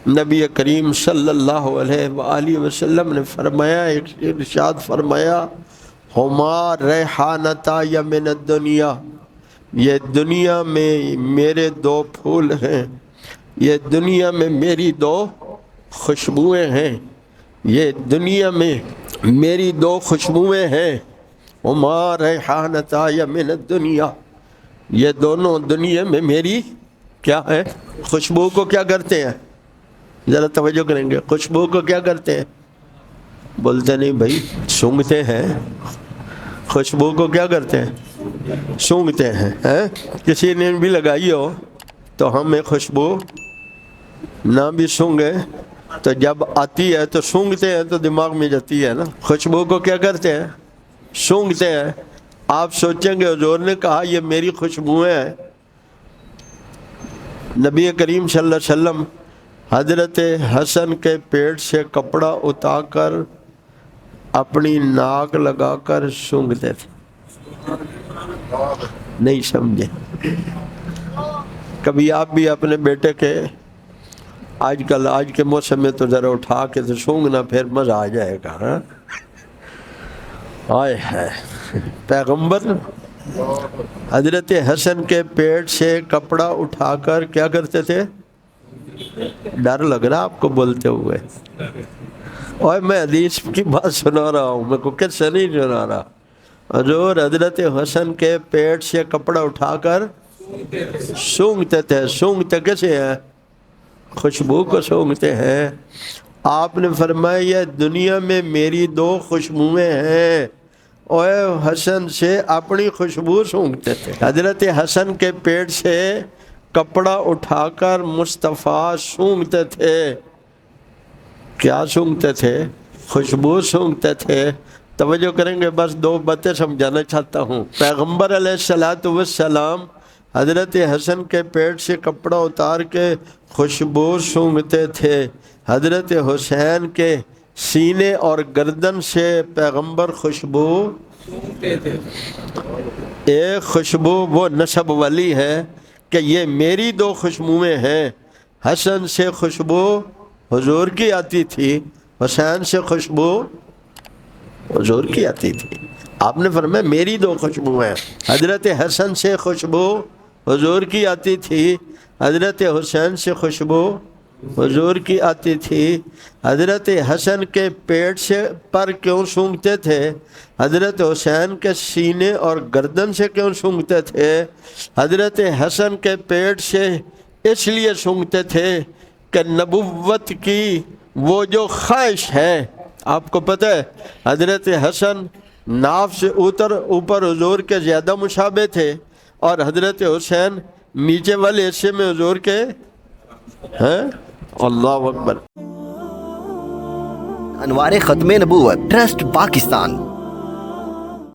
نبی کریم صلی اللہ علیہ وآلہ وسلم نے فرمایا، ارشاد فرمایا، ہما ریحانتا یا من الدنیا، یہ دنیا میں میرے دو پھول ہیں، یہ دنیا میں میری دو خوشبوئیں ہیں، یہ دنیا میں میری دو خوشبوئیں ہیں، ہما ریحانتا یا من الدنیا، یہ دونوں دنیا میں میری کیا ہے؟ خوشبو کو کیا کرتے ہیں؟ ذرا توجہ کریں گے، خوشبو کو کیا کرتے ہیں؟ بولتے نہیں بھائی، سونگھتے ہیں۔ خوشبو کو کیا کرتے ہیں؟ سونگھتے ہیں۔ کسی نے بھی لگائی ہو تو ہمیں خوشبو نہ بھی سونگے تو جب آتی ہے تو سونگھتے ہیں تو دماغ میں جاتی ہے نا۔ خوشبو کو کیا کرتے ہیں؟ سونگھتے ہیں۔ آپ سوچیں گے حضور نے کہا یہ میری خوشبوئیں ہیں۔ نبی کریم صلی اللہ علیہ وسلم حضرت حسن کے پیٹ سے کپڑا اتار کر اپنی ناک لگا کر سونگھتے تھے۔ نہیں سمجھے؟ کبھی آپ بھی اپنے بیٹے کے آج کے موسم میں تو ذرا اٹھا کے تو سونگھنا، پھر مزہ آ جائے گا۔ ہائے ہائے، پیغمبر حضرت حسن کے پیٹ سے کپڑا اٹھا کر کیا کرتے تھے؟ ڈر لگ رہا آپ کو بولتے ہوئے؟ اور میں حدیث کی بات سنا رہا ہوں، میں کو کس سے نہیں سنا رہا۔ حضور حضرت حسن کے پیٹ سے کپڑا اٹھا کر سونگھتے تھے۔ سونگھتے کیسے ہیں؟ خوشبو کو سونگھتے ہیں۔ آپ نے فرمایا یہ دنیا میں میری دو خوشبوئیں ہیں، اور حسن سے اپنی خوشبو سونگھتے تھے۔ حضرت حسن کے پیٹ سے کپڑا اٹھا کر مصطفیٰ سونگھتے تھے۔ کیا سونگھتے تھے؟ خوشبو سونگھتے تھے۔ توجہ کریں گے، بس دو باتیں سمجھانا چاہتا ہوں۔ پیغمبر علیہ السلام حضرت حسن کے پیٹ سے کپڑا اتار کے خوشبو سونگھتے تھے۔ حضرت حسین کے سینے اور گردن سے پیغمبر خوشبو سونگھتے تھے۔ ایک خوشبو وہ نسب والی ہے کہ یہ میری دو خوشبوئیں ہیں۔ حسن سے خوشبو حضور کی آتی تھی، حسین سے خوشبو حضور کی آتی تھی۔ آپ نے فرمایا میری دو خوشبوئیں ہیں۔ حضرت حسن سے خوشبو حضور کی آتی تھی، حضرت حسین سے خوشبو حضور کی آتی تھی۔ حضرت حسن کے پیٹ سے پر کیوں سونگھتے تھے؟ حضرت حسین کے سینے اور گردن سے کیوں سونگھتے تھے؟ حضرت حسن کے پیٹ سے اس لیے سونگھتے تھے کہ نبوت کی وہ جو خواہش ہے، آپ کو پتہ ہے حضرت حسن ناف سے اوپر حضور کے زیادہ مشابہ تھے، اور حضرت حسین نیچے والے حصے میں حضور کے ہیں۔ اللہ اکبر۔ انوار ختم نبوت ٹرسٹ پاکستان